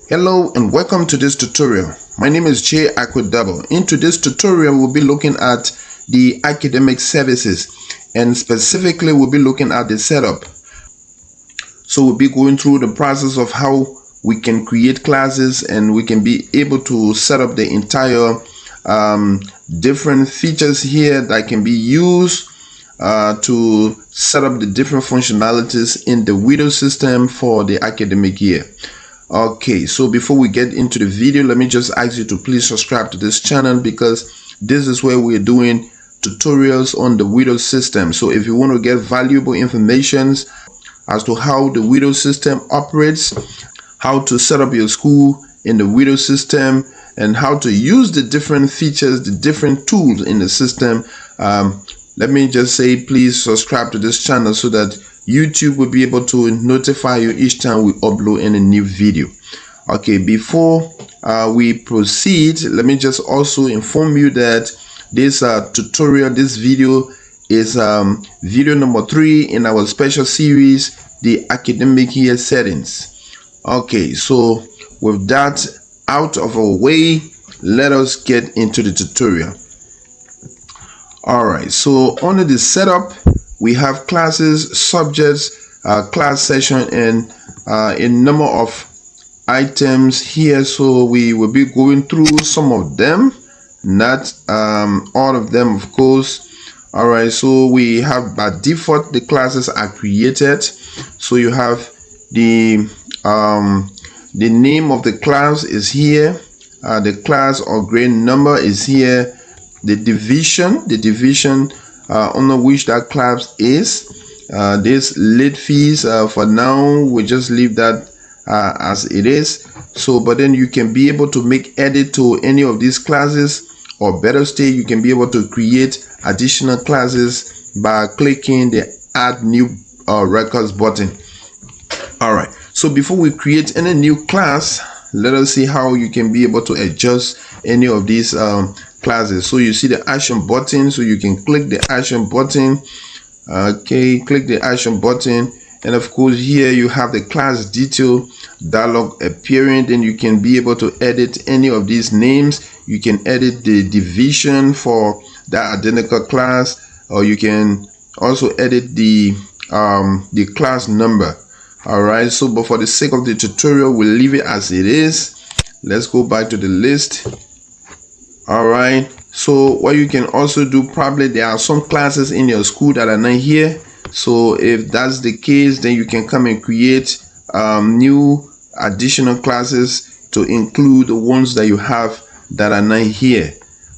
Hello and welcome to this tutorial. My name is Jay Aquidabo. In today's tutorial, we'll be looking at the academic services, and specifically we'll be looking at the setup. So we'll be going through the process of how we can create classes and we can be able to set up the entire different features here that can be used to set up the different functionalities in the Windows system for the academic year. Okay, so before we get into the video, let me just ask you to please subscribe to this channel, because this is where we're doing tutorials on the Windows system. So if you want to get valuable information as to how the Windows system operates, how to set up your school in the Windows system, and how to use the different features, the different tools in the system, let me just say please subscribe to this channel so that YouTube will be able to notify you each time we upload any new video. Okay, before we proceed, let me just also inform you that this tutorial, this video is video number 3 in our special series, the academic year settings. Okay, so with that out of our way, let us get into the tutorial. Alright, so under the setup, we have classes, subjects, class session, and a number of items here. So we will be going through some of them, not all of them, of course. Alright, so we have by default the classes are created. So you have the name of the class is here, the class or grade number is here, the division under which that class is, this late fees, for now we just leave that as it is. So but then you can be able to make edit to any of these classes, or better still, you can be able to create additional classes by clicking the add new records button. Alright, so before we create any new class, let us see how you can be able to adjust any of these classes. So you see the action button, so you can click the action button. Okay, click the action button, and of course here you have the class detail dialog appearing. Then you can be able to edit any of these names. You can edit the division for that identical class, or you can also edit the class number. All right, so but for the sake of the tutorial, we'll leave it as it is. Let's go back to the list. All right, so what you can also do, probably there are some classes in your school that are not here. So if that's the case, then you can come and create new additional classes to include the ones that you have that are not here.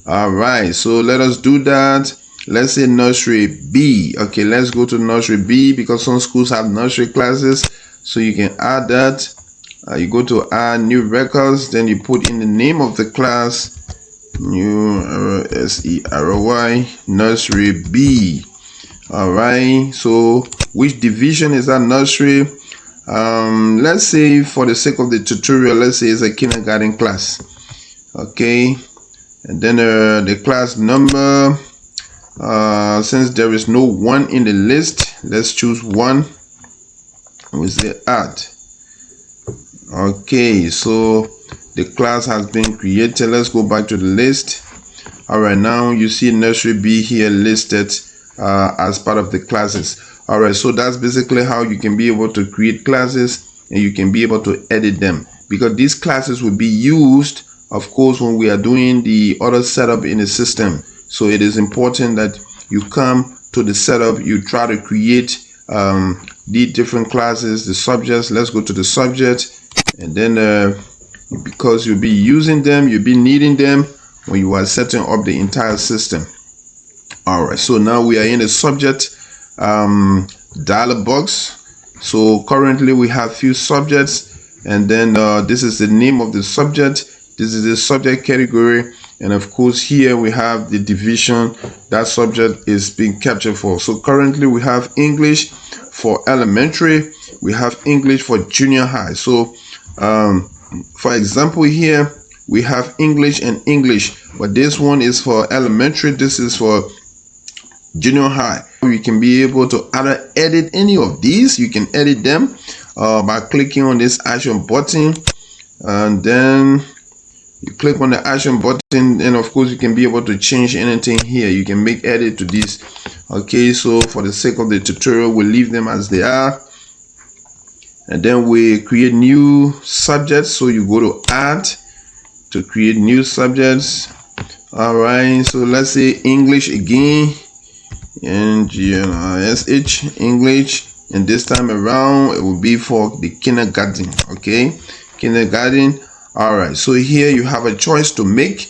All right, so let us do that. Let's say nursery B. Okay, let's go to nursery B, because some schools have nursery classes. So you can add that. You go to add new records, then you put in the name of the class, new SERY, nursery B. All right, so which division is that nursery? Let's say for the sake of the tutorial, let's say it's a kindergarten class. Okay, and then the class number, since there is no 1 in the list, let's choose 1. We say add. Okay, so the class has been created. Let's go back to the list. All right, now you see nursery B here listed as part of the classes. All right, so that's basically how you can be able to create classes, and you can be able to edit them, because these classes will be used, of course, when we are doing the other setup in the system. So it is important that you come to the setup, you try to create the different classes, the subjects. Let's go to the subject, and then because you'll be using them, you'll be needing them when you are setting up the entire system. All right, so now we are in the subject dialog box. So currently we have few subjects, and then this is the name of the subject, this is the subject category, and of course here we have the division that subject is being captured for. So currently we have English for elementary, we have English for junior high. So for example, here we have English and English, but this one is for elementary, this is for junior high. You can be able to either edit any of these. You can edit them by clicking on this action button, and then you click on the action button, and of course you can be able to change anything here. You can make edit to this. Okay, so for the sake of the tutorial, we'll leave them as they are, and then we create new subjects. So you go to add to create new subjects. All right, so let's say English again, NGLISH, English, and this time around it will be for the kindergarten. Okay, kindergarten. All right, so here you have a choice to make.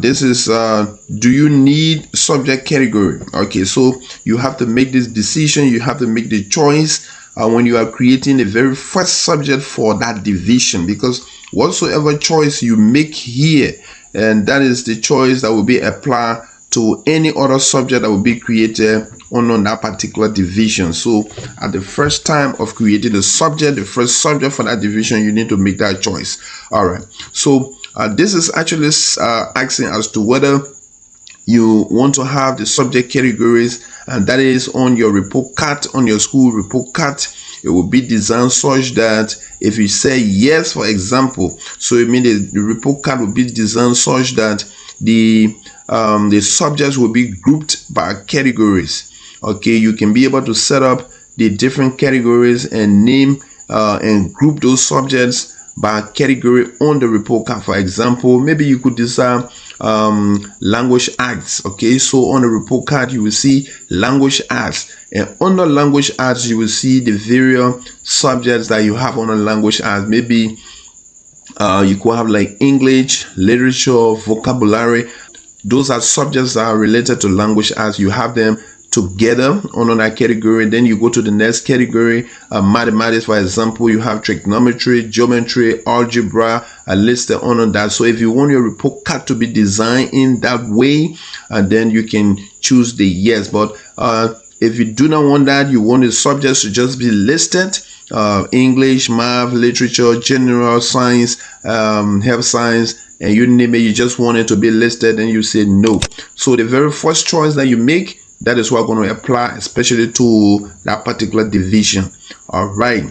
This is do you need subject category? Okay, so you have to make this decision. You have to make the choice when you are creating the very first subject for that division, because whatsoever choice you make here, and that is the choice that will be applied to any other subject that will be created on that particular division. So at the first time of creating the subject, the first subject for that division, you need to make that choice. All right, so this is actually asking as to whether you want to have the subject categories, and that is on your report card, on your school report card. It will be designed such that if you say yes, for example, so it means the report card will be designed such that the subjects will be grouped by categories. Okay, you can be able to set up the different categories and name and group those subjects by category on the report card. For example, maybe you could decide language arts. Okay, so on the report card you will see language arts, and under language arts you will see the various subjects that you have on the language arts. Maybe you could have like English, literature, vocabulary. Those are subjects that are related to language arts. You have them together on that category. Then you go to the next category, mathematics. For example, you have trigonometry, geometry, algebra listed on that. So if you want your report card to be designed in that way, then you can choose the yes. But if you do not want that, you want the subjects to just be listed, English, math, literature, general science, health science, and you name it, you just want it to be listed, and you say no. So the very first choice that you make, that is what we're going to apply, especially to that particular division. All right,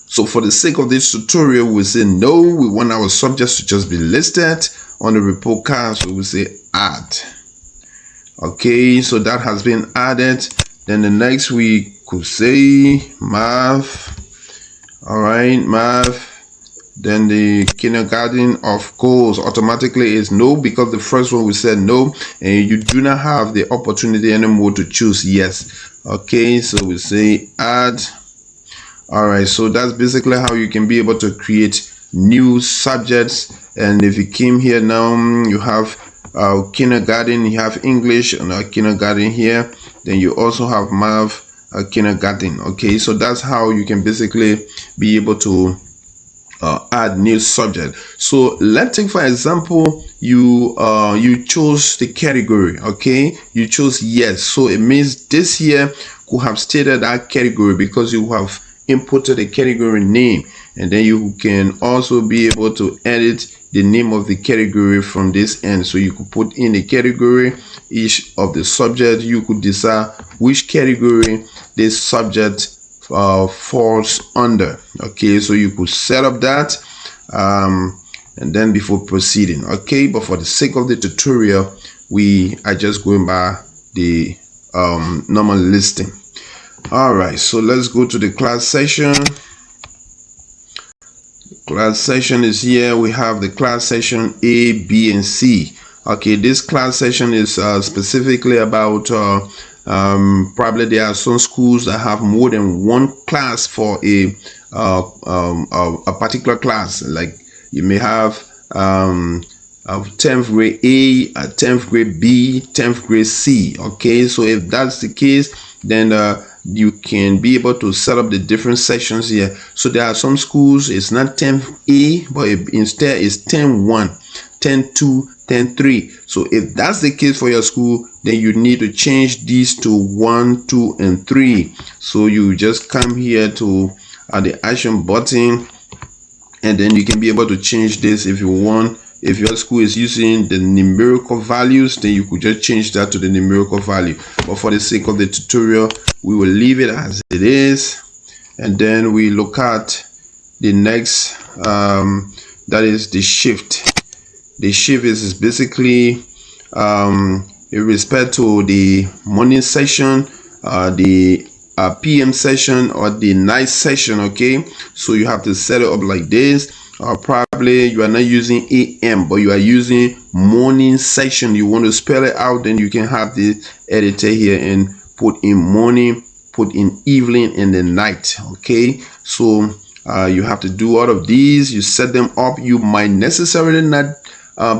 so for the sake of this tutorial, we say no, we want our subjects to just be listed on the report card, so we say add. Okay, so that has been added. Then the next we could say math. All right, math. Then the kindergarten, of course, automatically is no, because the first one we said no, and you do not have the opportunity anymore to choose yes. Okay, so we say add. All right, so that's basically how you can be able to create new subjects. And if you came here now, you have kindergarten, you have English and kindergarten here, then you also have math, kindergarten. Okay, so that's how you can basically be able to add new subject. So let's take for example, you chose the category. Okay, you chose yes, so it means this here could have stated that category because you have inputted a category name, and then you can also be able to edit the name of the category from this end. So you could put in the category, each of the subject, you could decide which category this subject falls under. Okay, so you could set up that and then before proceeding. Okay, but for the sake of the tutorial, we are just going by the normal listing. All right, so let's go to the class session. Class session is here. We have the class session A, B, and C. Okay, this class session is specifically about probably there are some schools that have more than one class for a particular class. Like you may have 10th grade A, 10th grade B, 10th grade C. Okay, so if that's the case, then you can be able to set up the different sections here. So there are some schools it's not 10th A, but instead it's 10-1, 10-2, 10-3. So if that's the case for your school, then you need to change these to 1, 2, and 3. So you just come here to the action button, and then you can be able to change this if you want. If your school is using the numerical values, then you could just change that to the numerical value. But for the sake of the tutorial, we will leave it as it is. And then we look at the next, that is the shift. The shift is basically in respect to the morning session, the PM session, or the night session. Okay, so you have to set it up like this. Probably you are not using AM, but you are using morning session. You want to spell it out, then you can have the editor here and put in morning, put in evening, and the night. Okay, so you have to do all of these. You set them up. You might necessarily not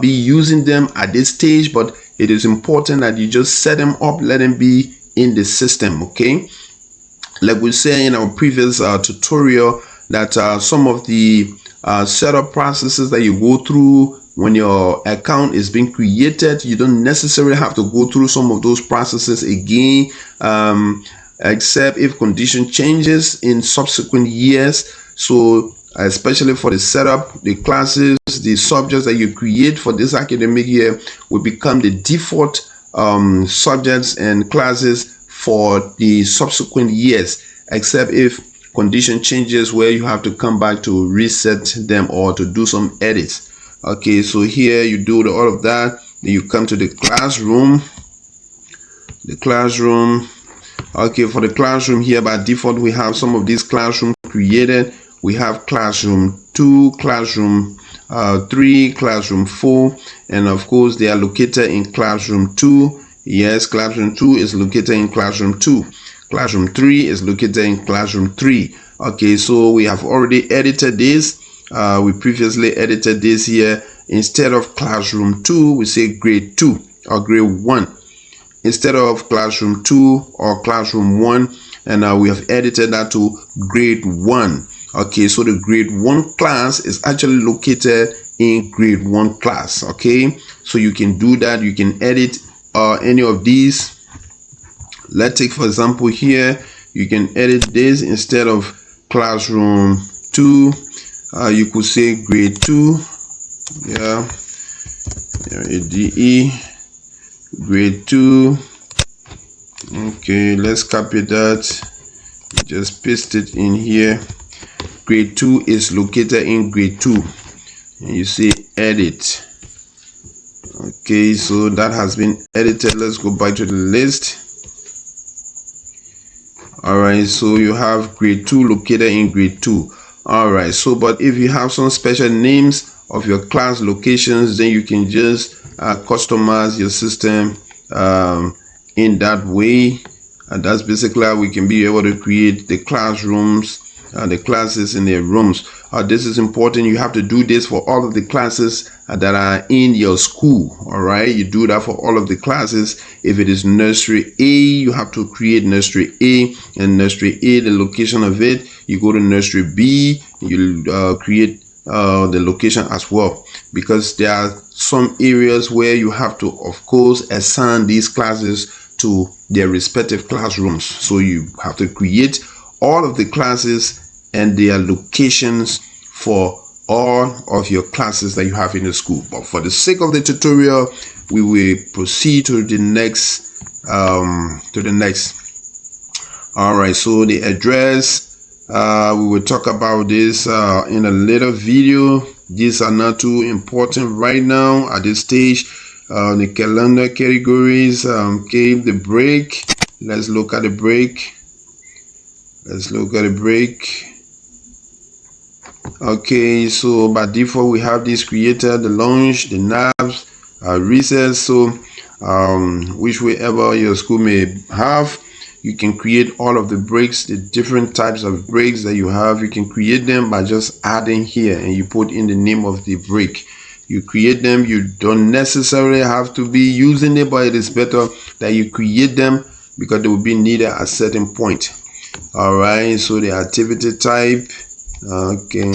be using them at this stage, but it is important that you just set them up, let them be in the system. Okay, like we said in our previous tutorial, that some of the setup processes that you go through when your account is being created, you don't necessarily have to go through some of those processes again, except if condition changes in subsequent years. So especially for the setup, the classes, the subjects that you create for this academic year will become the default subjects and classes for the subsequent years, except if condition changes where you have to come back to reset them or to do some edits. Okay, so here you do all of that. Then you come to the classroom. Okay, for the classroom here, by default we have some of these classrooms created. We have classroom 2, classroom 3, classroom 4, and of course they are located in classroom 2. Yes, classroom 2 is located in classroom 2. Classroom 3 is located in classroom 3. Okay, so we have already edited this. We previously edited this here. Instead of classroom 2, we say grade 2 or grade 1. Instead of classroom 2 or classroom 1, and we have edited that to grade 1. Okay, so the grade 1 class is actually located in grade 1 class. Okay, so you can do that. You can edit any of these. Let's take for example here, you can edit this. Instead of classroom 2, you could say grade 2. Yeah, ADE grade 2. Okay, let's copy that, just paste it in here. Grade 2 is located in grade 2, and you say edit. Okay, so that has been edited. Let's go back to the list. All right, so you have grade 2 located in grade 2. All right, so but if you have some special names of your class locations, then you can just customize your system in that way, and that's basically how we can be able to create the classrooms, the classes in their rooms. This is important. You have to do this for all of the classes that are in your school. All right, you do that for all of the classes. If it is nursery A, you have to create nursery A, and nursery A, the location of it, you go to nursery B, you create the location as well, because there are some areas where you have to, of course, assign these classes to their respective classrooms. So you have to create all of the classes and their locations for all of your classes that you have in the school. But for the sake of the tutorial, we will proceed to the next all right, so the address, we will talk about this in a later video. These are not too important right now at this stage. The calendar categories, okay, the break. Let's look at the break. Okay, so by default we have this created, the lunch, the naps, recess. So whichever your school may have, you can create all of the breaks, the different types of breaks that you have. You can create them by just adding here, and you put in the name of the break. You create them. You don't necessarily have to be using it, but it is better that you create them because they will be needed at a certain point. All right, so the activity type, okay,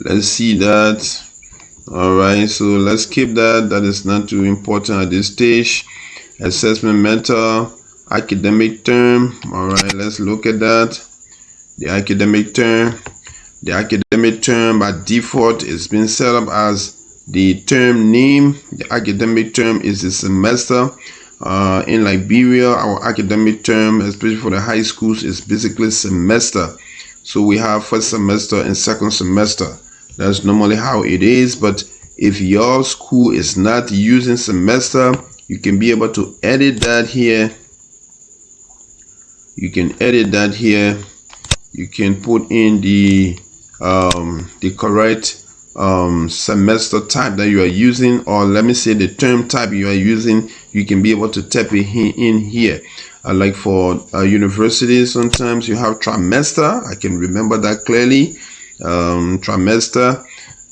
let's see that. All right, so let's keep that is not too important at this stage. Assessment method, academic term. All right, let's look at that. The academic term by default is being set up as the term name. The academic term is the semester. In Liberia, our academic term, especially for the high schools, is basically semester. So we have first semester and second semester. That's normally how it is. But if your school is not using semester, you can be able to edit that here. You can edit that here. You can put in the correct semester type that you are using, or let me say the term type you are using. You can be able to type it in here. Like for universities, sometimes you have trimester. I can remember that clearly, trimester.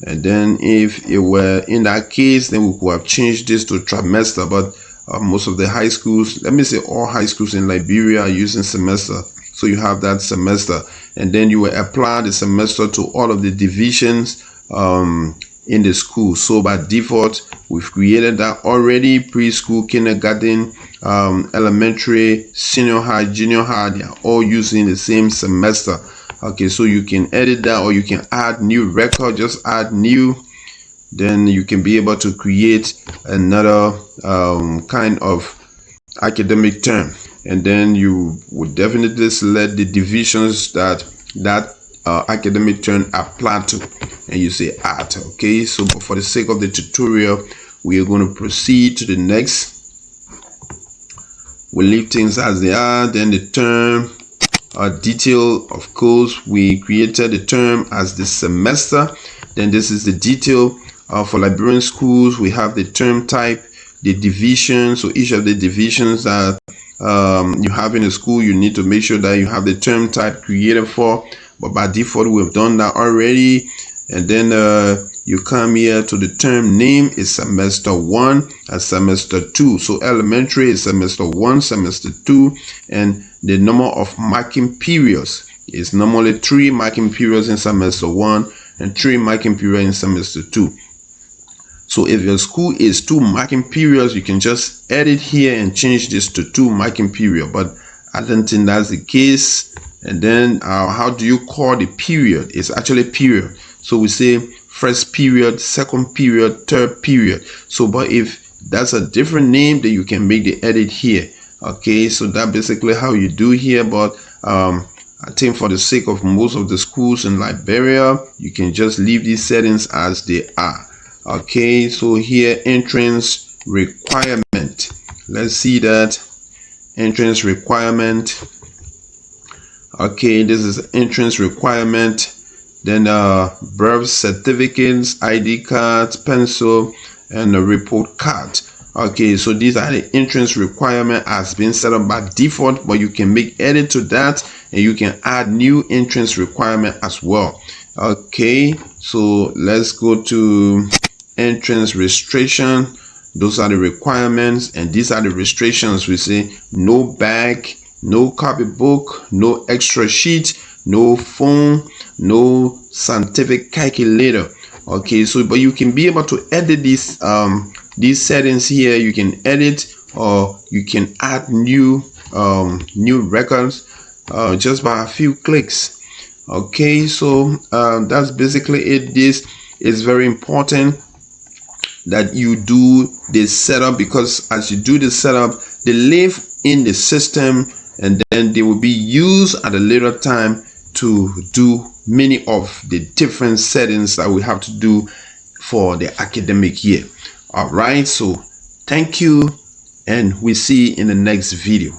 And then if it were in that case, then we could have changed this to trimester. But most of the high schools, let me say all high schools in Liberia, are using semester. So you have that semester, and then you will apply the semester to all of the divisions in the school. So by default, we've created that already. Preschool, kindergarten, elementary, senior high, junior high, they are all using the same semester. Okay, so you can edit that, or you can add new record. Just add new, then you can be able to create another kind of academic term, and then you would definitely select the divisions that academic term apply to, and you say add. Okay, so for the sake of the tutorial, we are going to proceed to the next. We leave things as they are. Then the term detail, of course, we created the term as the semester. Then this is the detail for Liberian schools. We have the term type, the division. So each of the divisions that you have in a school, you need to make sure that you have the term type created for. But by default, we've done that already. And then you come here to the term name is semester 1 and semester 2. So elementary is semester 1, semester 2, and the number of marking periods is normally 3 marking periods in semester 1 and 3 marking periods in semester 2. So if your school is 2 marking periods, you can just edit here and change this to 2 marking period. But I don't think that's the case. And then how do you call the period? It's actually period. So we say first period, second period, third period. So but if that's a different name, then you can make the edit here. Okay, so that's basically how you do here. But I think for the sake of most of the schools in Liberia, you can just leave these settings as they are. Okay, so here entrance requirement. Let's see that entrance requirement. Okay, this is entrance requirement. Then birth certificates, ID cards, pencil, and a report card. Okay, so these are the entrance requirement as been set up by default, but you can make edit to that, and you can add new entrance requirement as well. Okay, so let's go to entrance restriction. Those are the requirements, and these are the restrictions. We say no bag, no copybook, no extra sheet, no phone, no scientific calculator. Okay, so but you can be able to edit these settings here. You can edit, or you can add new records just by a few clicks. Okay, so that's basically it. This is very important that you do this setup, because as you do the setup, they live in the system, and then they will be used at a later time to do many of the different settings that we have to do for the academic year. All right, so thank you, and we see you in the next video.